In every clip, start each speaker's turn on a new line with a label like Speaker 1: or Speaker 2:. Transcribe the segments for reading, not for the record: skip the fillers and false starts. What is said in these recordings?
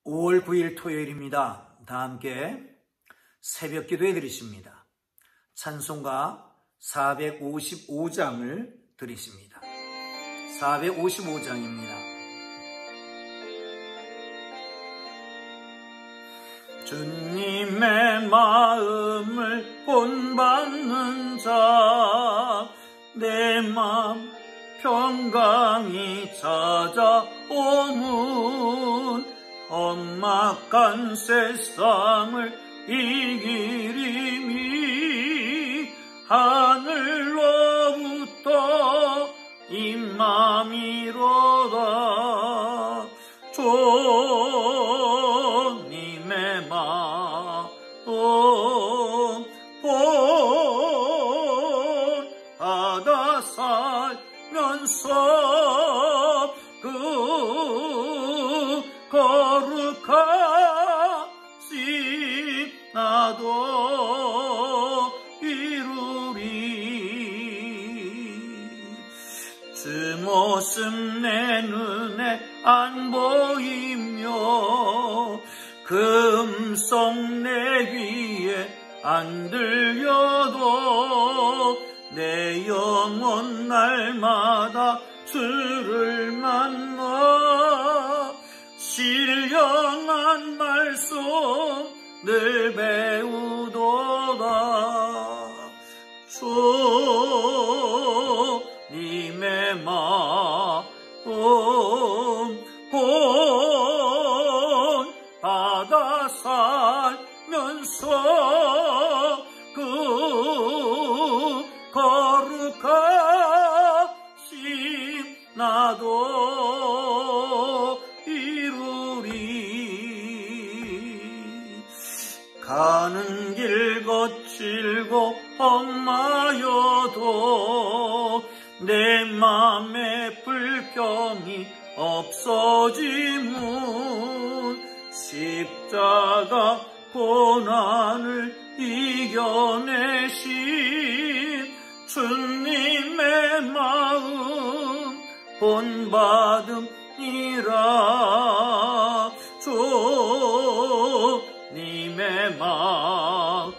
Speaker 1: 5월 9일 토요일입니다. 다 함께 새벽 기도해 드리십니다. 찬송가 455장을 드리십니다. 455장입니다. 주님의 마음을 본받는 자, 내 마음 평강이 찾아오문 험악한 세상을 이기리니 하늘로부터 임함이로다. 주님의 마음 본받아 살면서 거룩하신 나도 이루리. 주 모습 내 눈에 안 보이며 그 음성 내 귀에 안 들려도 내 영혼 날마다 주를 만나 신령한 말씀 늘 배우도다. 주님의 마음 본받아 살면서 거룩하신 나도 이루리. 가는 길 거칠고 험하여도 내 맘에 불평이 없어지문 십자가 고난을 이겨내신 주님의 마음 본받음이라. 주님의 마음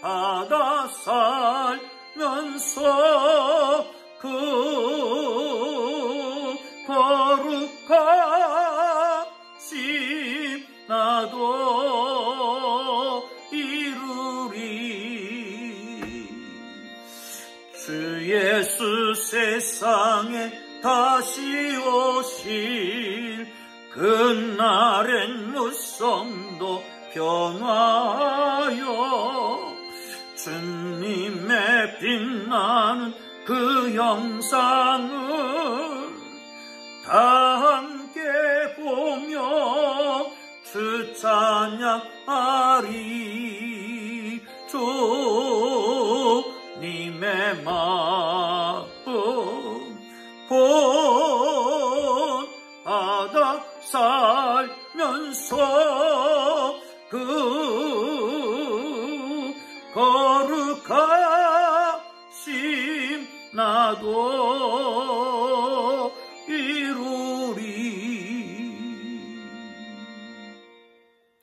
Speaker 1: 본받아 살면서 거룩하신 나도 이루리. 주 예수 세상에 다시 오실 그날엔 무성도 변화하여 주님의 빛나는 그 영상을 다 함께 보며 주 찬양하리. 주님의 마음 본받아 살면서 거룩하신 나도 이루리.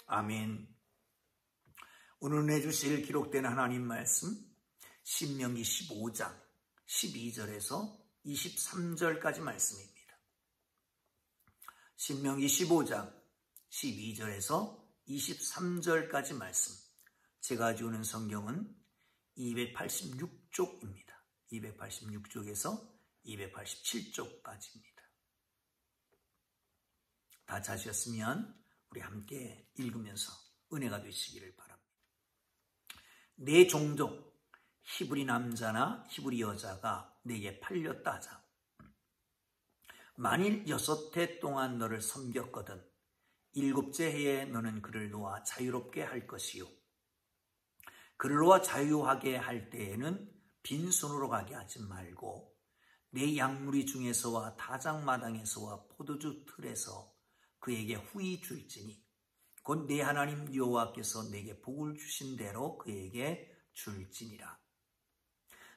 Speaker 1: 아멘. 오늘 내주실 기록된 하나님 말씀 신명기 15장 12절에서 23절까지 말씀입니다. 신명기 15장 12절에서 23절까지 말씀. 제가 가지고 있는 성경은 286쪽입니다. 286쪽에서 287쪽까지입니다. 다 찾으셨으면 우리 함께 읽으면서 은혜가 되시기를 바랍니다. 내 종족 히브리 남자나 히브리 여자가 내게 팔렸다 하자. 만일 6해 동안 너를 섬겼거든 7째 해에 너는 그를 놓아 자유롭게 할 것이요. 그를 놓아 자유하게 할 때에는 빈손으로 가게 하지 말고 내 양무리 중에서와 다장마당에서와 포도주 틀에서 그에게 후히 줄지니 곧 내 하나님 여호와께서 내게 복을 주신 대로 그에게 줄지니라.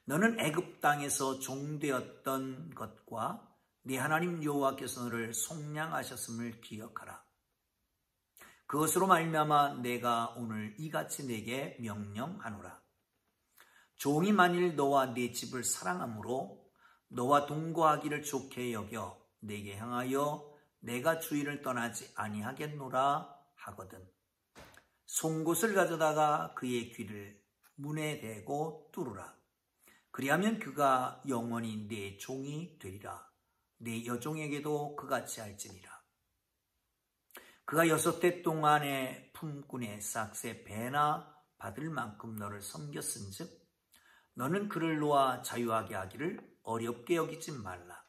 Speaker 1: 너는 애굽 땅에서 종되었던 것과 네 하나님 여호와께서 너를 속량하셨음을 기억하라. 그것으로 말미암아 내가 오늘 이같이 내게 명령하노라. 종이 만일 너와 네 집을 사랑함으로 너와 동거하기를 좋게 여겨 내게 향하여 내가 주의를 떠나지 아니하겠노라 하거든. 송곳을 가져다가 그의 귀를 문에 대고 뚫으라. 그리하면 그가 영원히 네 종이 되리라. 네 여종에게도 그같이 할지니라. 그가 6해 동안의 품꾼의 싹새 배나 받을 만큼 너를 섬겼은즉 너는 그를 놓아 자유하게 하기를 어렵게 여기지 말라.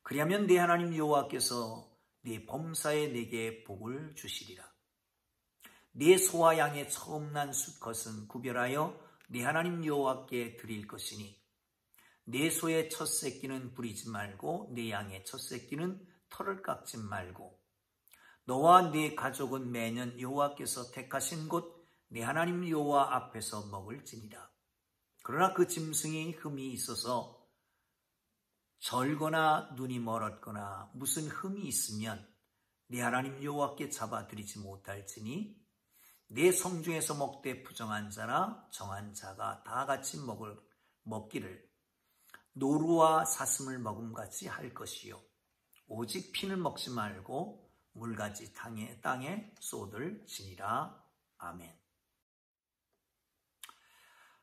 Speaker 1: 그리하면 네 하나님 여호와께서 네 범사에 내게 복을 주시리라. 네 소와 양의 처음 난 수컷은 구별하여 네 하나님 여호와께 드릴 것이니 네 소의 첫 새끼는 부리지 말고 네 양의 첫 새끼는 털을 깎지 말고 너와 네 가족은 매년 여호와께서 택하신 곳 네 하나님 여호와 앞에서 먹을지니라. 그러나 그 짐승이 흠이 있어서 절거나 눈이 멀었거나 무슨 흠이 있으면 네 하나님 여호와께 잡아드리지 못할지니 네 성중에서 먹되 부정한 자나 정한 자가 다 같이 먹기를 노루와 사슴을 먹음같이 할 것이요 오직 피는 먹지 말고 물같이 땅에 쏟을지니라. 아멘.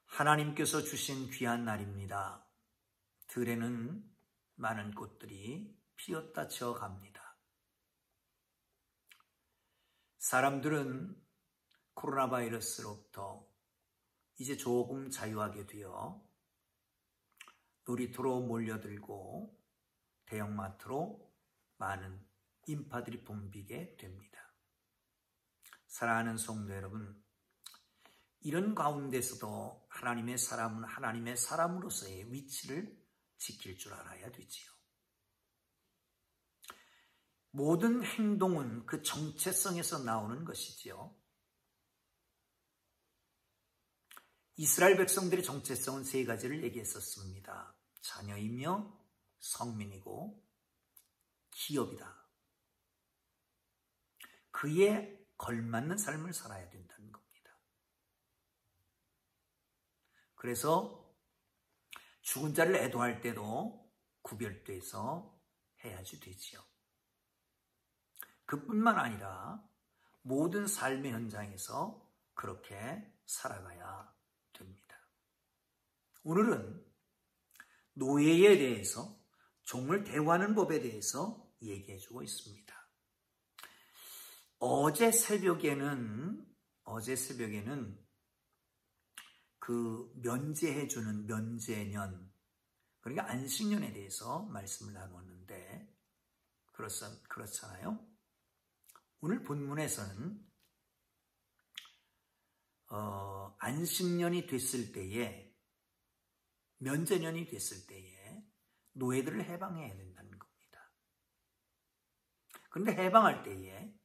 Speaker 1: 하나님께서 주신 귀한 날입니다. 들에는 많은 꽃들이 피었다 지어갑니다. 사람들은 코로나 바이러스로부터 이제 조금 자유하게 되어 놀이터로 몰려들고 대형마트로 많은 인파들이 붐비게 됩니다. 사랑하는 성도 여러분, 이런 가운데서도 하나님의 사람은 하나님의 사람으로서의 위치를 지킬 줄 알아야 되지요. 모든 행동은 그 정체성에서 나오는 것이지요. 이스라엘 백성들의 정체성은 3가지를 얘기했었습니다. 자녀이며 성민이고 기업이다. 그에 걸맞는 삶을 살아야 된다는 겁니다. 그래서 죽은 자를 애도할 때도 구별돼서 해야지 되지요. 그뿐만 아니라 모든 삶의 현장에서 그렇게 살아가야 됩니다. 오늘은 노예에 대해서, 종을 대우하는 법에 대해서 얘기해주고 있습니다. 어제 새벽에는 그 면제해주는 면제년, 그러니까 안식년에 대해서 말씀을 나누었는데 그렇잖아요. 오늘 본문에서는 안식년이 됐을 때에, 면제년이 됐을 때에 노예들을 해방해야 된다는 겁니다. 그런데 해방할 때에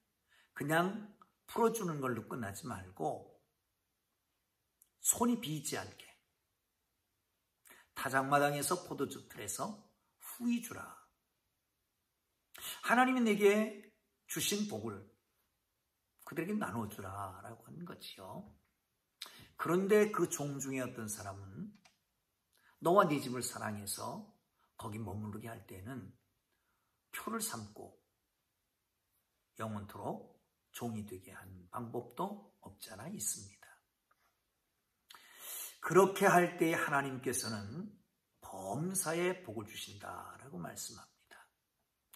Speaker 1: 그냥 풀어주는 걸로 끝나지 말고 손이 비지 않게 타작마당에서 포도주 틀에서 후히 주라. 하나님이 내게 주신 복을 그들에게 나눠주라 라고 하는 거지요. 그런데 그 종 중에 어떤 사람은 너와 네 집을 사랑해서 거기 머무르게 할 때는 표를 삼고 영원토록 종이 되게 하는 방법도 없지 않아 있습니다. 그렇게 할 때 하나님께서는 범사에 복을 주신다라고 말씀합니다.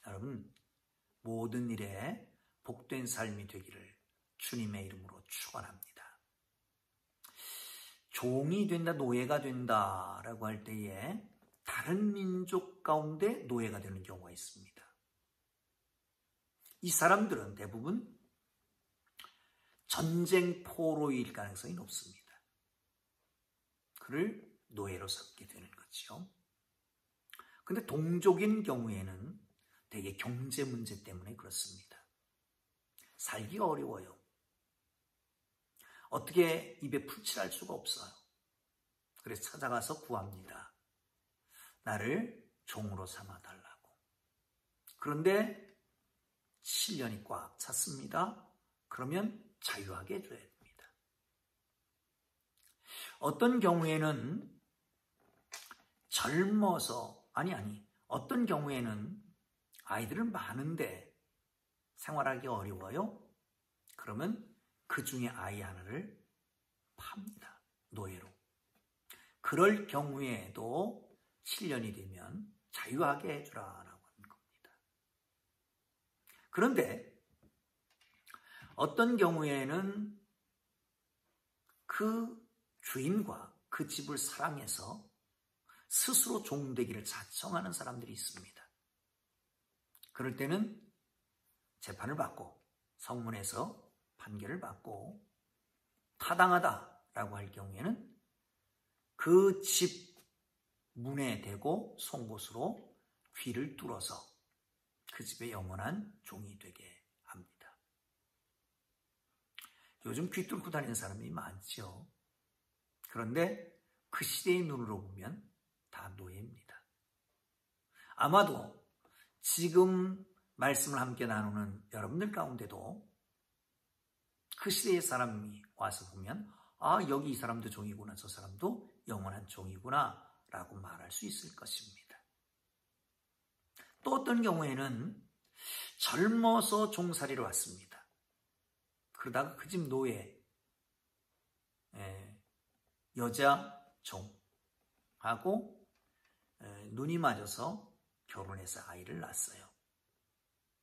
Speaker 1: 여러분, 모든 일에 복된 삶이 되기를 주님의 이름으로 축원합니다. 종이 된다, 노예가 된다라고 할 때에 다른 민족 가운데 노예가 되는 경우가 있습니다. 이 사람들은 대부분 전쟁 포로일 가능성이 높습니다. 그를 노예로 삼게 되는 거죠. 근데 동족인 경우에는 대개 경제 문제 때문에 그렇습니다. 살기가 어려워요. 어떻게 입에 풀칠할 수가 없어요. 그래서 찾아가서 구합니다. 나를 종으로 삼아달라고. 그런데 7년이 꽉 찼습니다. 그러면 자유하게 해줘야 됩니다. 어떤 경우에는 젊어서, 어떤 경우에는 아이들은 많은데 생활하기 어려워요. 그러면 그 중에 아이 하나를 팝니다. 노예로. 그럴 경우에도 7년이 되면 자유하게 해주라라고 하는 겁니다. 그런데 어떤 경우에는 그 주인과 그 집을 사랑해서 스스로 종되기를 자청하는 사람들이 있습니다. 그럴 때는 재판을 받고 성문에서 판결을 받고 타당하다라고 할 경우에는 그 집 문에 대고 송곳으로 귀를 뚫어서 그 집의 영원한 종이 되게 합니다. 요즘 귀 뚫고 다니는 사람이 많죠. 그런데 그 시대의 눈으로 보면 다 노예입니다. 아마도 지금 말씀을 함께 나누는 여러분들 가운데도 그 시대의 사람이 와서 보면 여기 이 사람도 종이구나, 저 사람도 영원한 종이구나 라고 말할 수 있을 것입니다. 또 어떤 경우에는 젊어서 종살이로 왔습니다. 그러다가 그 집 노예, 여자 종하고 눈이 맞아서 결혼해서 아이를 낳았어요.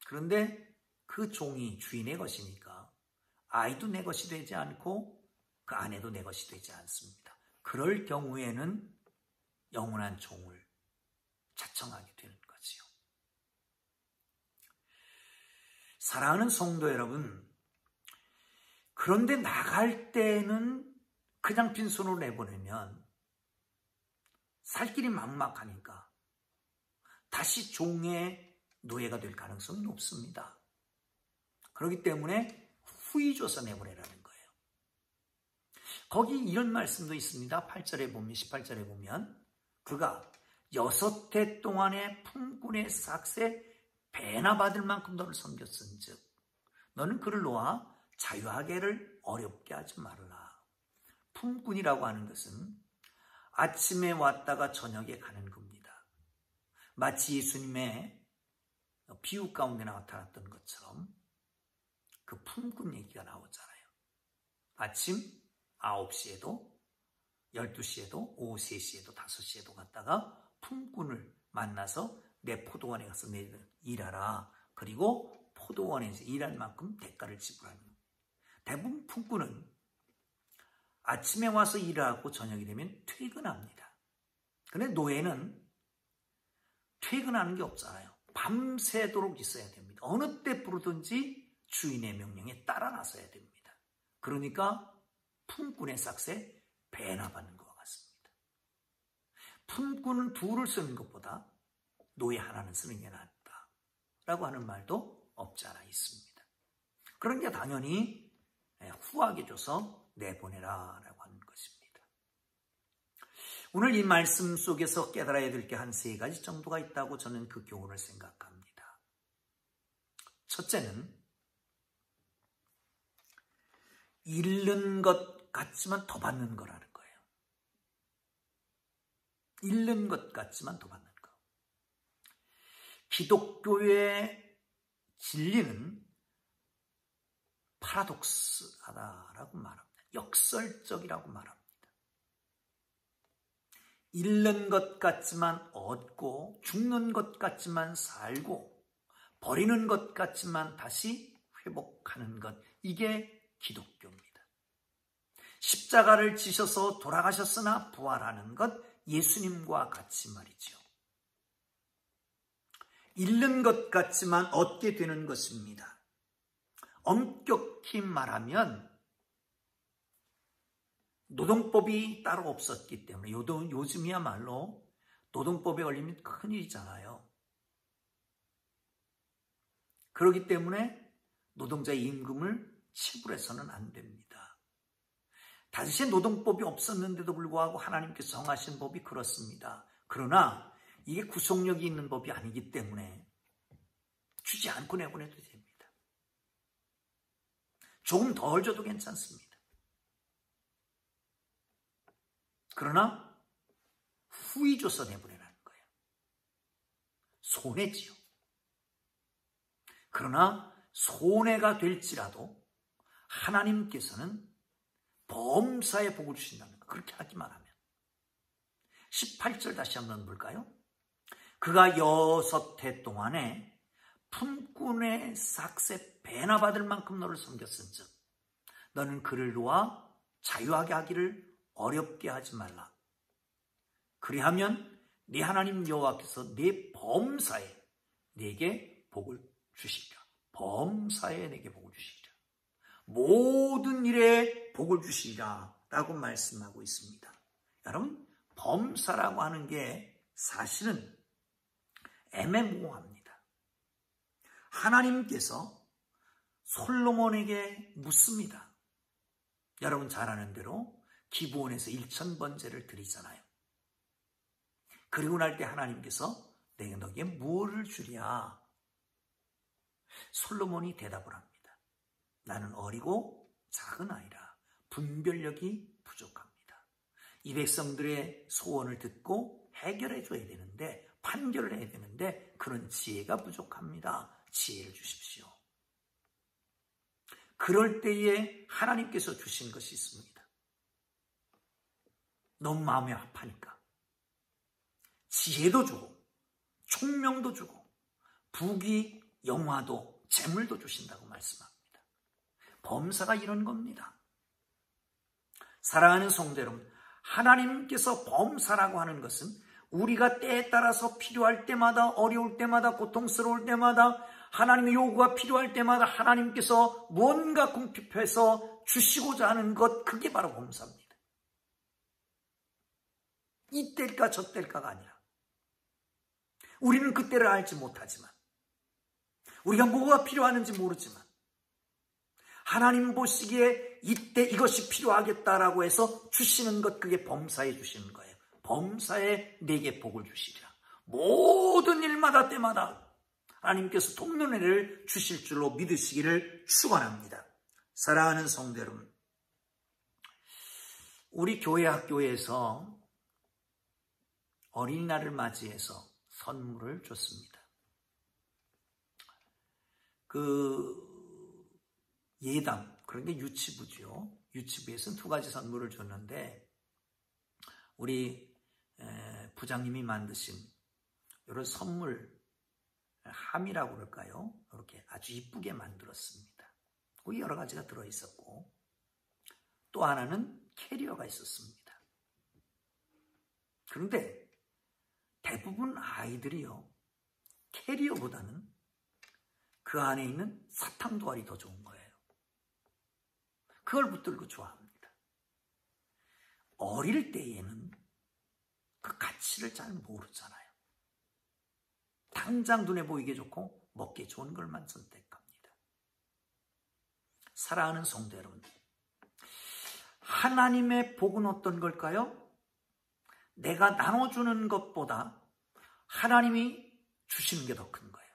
Speaker 1: 그런데 그 종이 주인의 것이니까 아이도 내 것이 되지 않고 그 아내도 내 것이 되지 않습니다. 그럴 경우에는 영원한 종을 자청하게 되는 거지요. 사랑하는 성도 여러분, 그런데 나갈 때는 그냥 빈손으로 내보내면 살 길이 막막하니까 다시 종의 노예가 될 가능성이 높습니다. 그렇기 때문에 후이 줘서 내보내라는 거예요. 거기 이런 말씀도 있습니다. 8절에 보면, 18절에 보면 그가 6해 동안의 품꾼의 삭새 배나 받을 만큼 너를 섬겼은즉 너는 그를 놓아 자유하게를 어렵게 하지 말라. 품꾼이라고 하는 것은 아침에 왔다가 저녁에 가는 겁니다. 마치 예수님의 비유 가운데 나타났던 것처럼 그 품꾼 얘기가 나오잖아요. 아침 9시에도 12시에도 오후 3시에도 5시에도 갔다가 품꾼을 만나서 내 포도원에 가서 일하라. 그리고 포도원에서 일할 만큼 대가를 지불하는 겁니다. 대부분 품꾼은 아침에 와서 일하고 저녁이 되면 퇴근합니다. 그런데 노예는 퇴근하는 게 없잖아요. 밤새도록 있어야 됩니다. 어느 때 부르든지 주인의 명령에 따라 나서야 됩니다. 그러니까 품꾼의 삭새 배나 받는 것과 같습니다. 품꾼은 둘을 쓰는 것보다 노예 하나는 쓰는 게 낫다 라고 하는 말도 없지 않아 있습니다. 그러니까 당연히 후하게 줘서 내보내라 라고 하는 것입니다. 오늘 이 말씀 속에서 깨달아야 될 게 한 3가지 정도가 있다고 저는 그 교훈을 생각합니다. 첫째는 잃는 것 같지만 더 받는 거라는 거예요. 잃는 것 같지만 더 받는 거. 기독교의 진리는 파라독스하다라고 말합니다. 역설적이라고 말합니다. 잃는 것 같지만 얻고, 죽는 것 같지만 살고, 버리는 것 같지만 다시 회복하는 것, 이게 기독교입니다. 십자가를 지셔서 돌아가셨으나 부활하는 것, 예수님과 같이 말이죠. 잃는 것 같지만 얻게 되는 것입니다. 엄격히 말하면 노동법이 따로 없었기 때문에 요즘이야말로 노동법에 걸리면 큰일이잖아요. 그렇기 때문에 노동자의 임금을 체불해서는 안 됩니다. 당시에 노동법이 없었는데도 불구하고 하나님께서 정하신 법이 그렇습니다. 그러나 이게 구속력이 있는 법이 아니기 때문에 주지 않고 내보내도 됩니다. 조금 덜 줘도 괜찮습니다. 그러나 후히 줘서 내보내라는 거예요. 손해지요. 그러나 손해가 될지라도 하나님께서는 범사에 복을 주신다는 거. 그렇게 하기만 하면. 18절 다시 한번 볼까요? 그가 6해 동안에 품꾼의 삭새 배나 받을 만큼 너를 섬겼은즉 너는 그를 놓아 자유하게 하기를 어렵게 하지 말라. 그리하면 네 하나님 여호와께서 네 범사에 네게 복을 주시리라. 범사에 내게 복을 주시리라. 모든 일에 복을 주시리라 라고 말씀하고 있습니다. 여러분, 범사라고 하는 게 사실은 애매모호합니다. 하나님께서 솔로몬에게 묻습니다. 여러분 잘 아는 대로 기브온에서 1000번제를 드리잖아요. 그리고 날 때 하나님께서 내가 너에게 무엇을 주랴? 솔로몬이 대답을 합니다. 나는 어리고 작은 아이라 분별력이 부족합니다. 이 백성들의 소원을 듣고 해결해 줘야 되는데, 판결을 해야 되는데 그런 지혜가 부족합니다. 지혜를 주십시오. 그럴 때에 하나님께서 주신 것이 있습니다. 너무 마음이 아파하니까 지혜도 주고 총명도 주고 부귀 영화도 재물도 주신다고 말씀합니다. 범사가 이런 겁니다. 사랑하는 성도 여러분, 하나님께서 범사라고 하는 것은 우리가 때에 따라서 필요할 때마다, 어려울 때마다, 고통스러울 때마다, 하나님의 요구가 필요할 때마다 하나님께서 무언가 궁핍해서 주시고자 하는 것, 그게 바로 범사입니다. 이때일까 저때일까가 아니라 우리는 그때를 알지 못하지만, 우리가 뭐가 필요하는지 모르지만 하나님 보시기에 이때 이것이 필요하겠다라고 해서 주시는 것, 그게 범사에 주시는 거예요. 범사에 내게 복을 주시리라. 모든 일마다 때마다 하나님께서 돕는 애를 주실 줄로 믿으시기를 축원합니다. 사랑하는 성도 여러분, 우리 교회 학교에서 어린이날을 맞이해서 선물을 줬습니다. 예당, 그런 게 유치부죠. 유치부에서는 2가지 선물을 줬는데 우리 부장님이 만드신 이런 선물 함이라고 그럴까요? 이렇게 아주 이쁘게 만들었습니다. 거기 여러 가지가 들어있었고 또 하나는 캐리어가 있었습니다. 그런데 대부분 아이들이요, 캐리어보다는 그 안에 있는 사탕도알이 더 좋은 거예요. 그걸 붙들고 좋아합니다. 어릴 때에는 그 가치를 잘 모르잖아요. 당장 눈에 보이게 좋고 먹기 좋은 것만 선택합니다. 사랑하는 성도 여러분, 하나님의 복은 어떤 걸까요? 내가 나눠주는 것보다 하나님이 주시는 게 더 큰 거예요.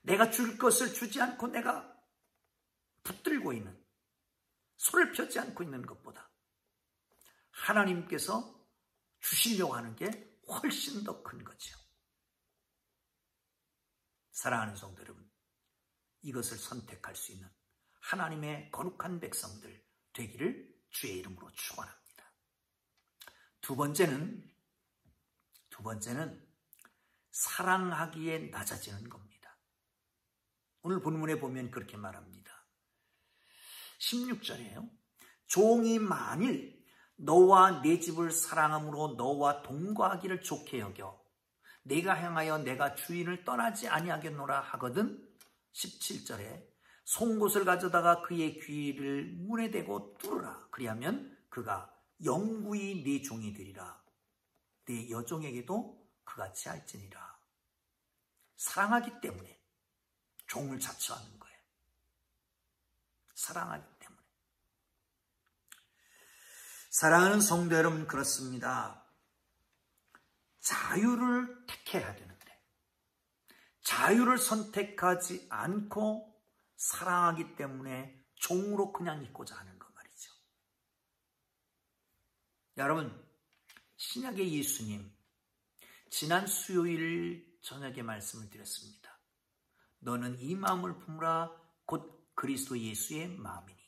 Speaker 1: 내가 줄 것을 주지 않고 내가 붙들고 있는, 손을 펴지 않고 있는 것보다 하나님께서 주시려고 하는 게 훨씬 더 큰 거죠. 사랑하는 성도 여러분, 이것을 선택할 수 있는 하나님의 거룩한 백성들 되기를 주의 이름으로 축원합니다. 두 번째는 사랑하기에 낮아지는 겁니다. 오늘 본문에 보면 그렇게 말합니다. 16절에요. 종이 만일 너와 내 집을 사랑함으로 너와 동거하기를 좋게 여겨 내가 향하여 내가 주인을 떠나지 아니하겠노라 하거든. 17절에 송곳을 가져다가 그의 귀를 문에 대고 뚫으라. 그리하면 그가 영구히 네 종이 되리라. 네 여종에게도 그같이 할지니라. 사랑하기 때문에 종을 자처하는 거예요. 사랑하기 때문에. 사랑하는 성도 여러분, 그렇습니다. 자유를 택해야 되는데 자유를 선택하지 않고 사랑하기 때문에 종으로 그냥 있고자 하는 것 말이죠. 여러분, 신약의 예수님, 지난 수요일 저녁에 말씀을 드렸습니다. 너는 이 마음을 품으라 곧 그리스도 예수의 마음이니.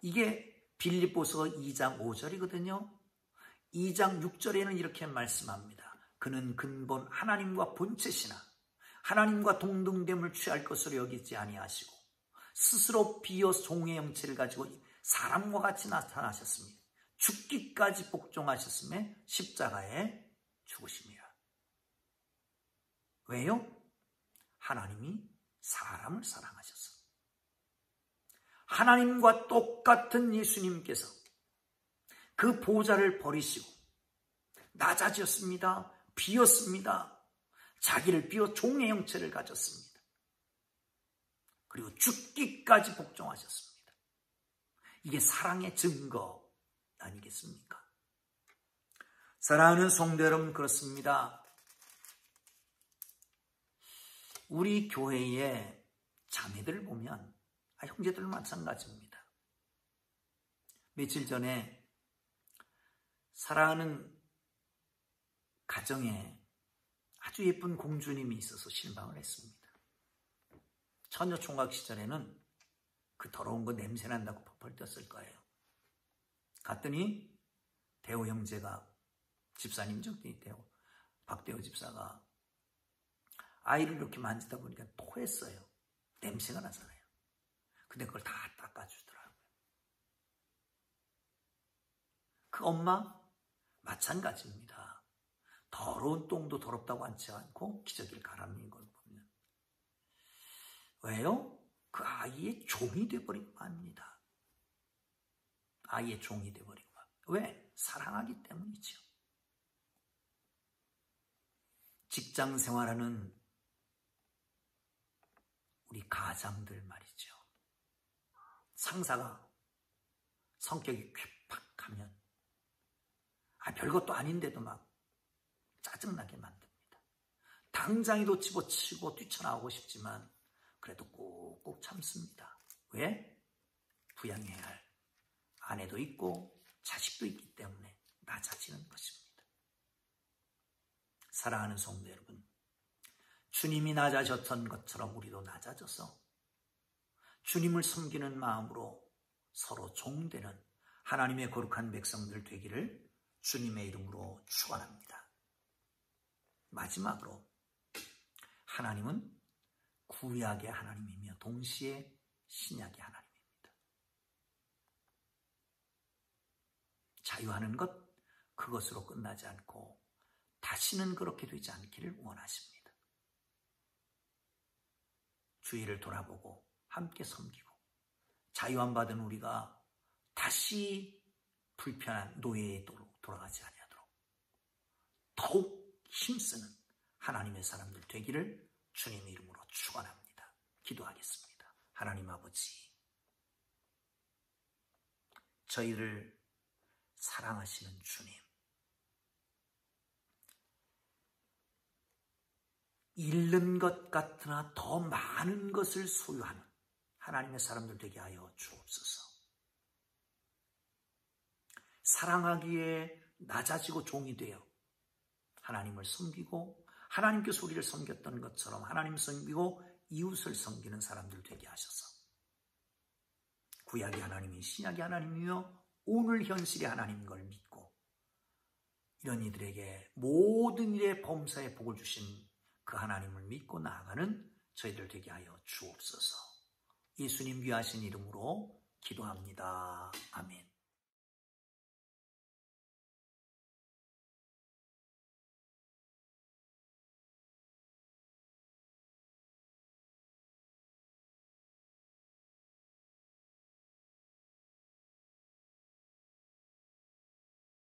Speaker 1: 이게 빌립보서 2장 5절이거든요. 2장 6절에는 이렇게 말씀합니다. 그는 근본 하나님과 본체시나 하나님과 동등됨을 취할 것으로 여기지 아니하시고 스스로 비어 종의 형체를 가지고 사람과 같이 나타나셨습니다. 죽기까지 복종하셨음에 십자가에 죽으심이라. 왜요? 하나님이 사람을 사랑하셨어. 하나님과 똑같은 예수님께서 그 보좌를 버리시고 낮아졌습니다. 비었습니다. 자기를 비워 종의 형체를 가졌습니다. 그리고 죽기까지 복종하셨습니다. 이게 사랑의 증거 아니겠습니까? 사랑하는 성도 여러분, 그렇습니다. 우리 교회의 자매들을 보면 형제들 마찬가지입니다. 며칠 전에 사랑하는 가정에 아주 예쁜 공주님이 있어서 실망을 했습니다. 처녀 총각 시절에는 그 더러운 거 냄새 난다고 펄펄 뛰었을 거예요. 갔더니 대호 형제가, 집사님이죠, 박대호 집사가 아이를 이렇게 만지다 보니까 토했어요. 냄새가 나잖아요. 근데 그걸 다 닦아주더라고요. 그 엄마 마찬가지입니다. 더러운 똥도 더럽다고 앉지 않고 기저귀를 갈아놓는 걸 보면. 왜요? 그 아이의 종이 되어버린 겁니다. 아이의 종이 되어버린 거. 왜? 사랑하기 때문이죠. 직장 생활하는 우리 가장들 말이죠. 상사가 성격이 괴팍하면 별것도 아닌데도 막 짜증나게 만듭니다. 당장에도 집어치고 뛰쳐나오고 싶지만 그래도 꾹꾹 참습니다. 왜? 부양해야 할 아내도 있고 자식도 있기 때문에 낮아지는 것입니다. 사랑하는 성도 여러분, 주님이 낮아졌던 것처럼 우리도 낮아져서 주님을 섬기는 마음으로 서로 종되는 하나님의 거룩한 백성들 되기를 주님의 이름으로 축원합니다. 마지막으로, 하나님은 구약의 하나님이며 동시에 신약의 하나님입니다. 자유하는 것, 그것으로 끝나지 않고 다시는 그렇게 되지 않기를 원하십니다. 주의를 돌아보고 함께 섬기고 자유함 받은 우리가 다시 불편한 노예에 돌아가지 아니하도록 더욱 힘쓰는 하나님의 사람들 되기를 주님의 이름으로 축원합니다. 기도하겠습니다. 하나님 아버지, 저희를 사랑하시는 주님, 잃는 것 같으나 더 많은 것을 소유하는 하나님의 사람들 되게 하여 주옵소서. 사랑하기에 낮아지고 종이 되어 하나님을 섬기고 하나님께서 우리를 섬겼던 것처럼 하나님 섬기고 이웃을 섬기는 사람들 되게 하셔서 구약의 하나님이 신약의 하나님이며 오늘 현실의 하나님인 걸 믿고 이런 이들에게 모든 일에 범사에 복을 주신 그 하나님을 믿고 나아가는 저희들 되게 하여 주옵소서. 예수님 귀하신 이름으로 기도합니다. 아멘.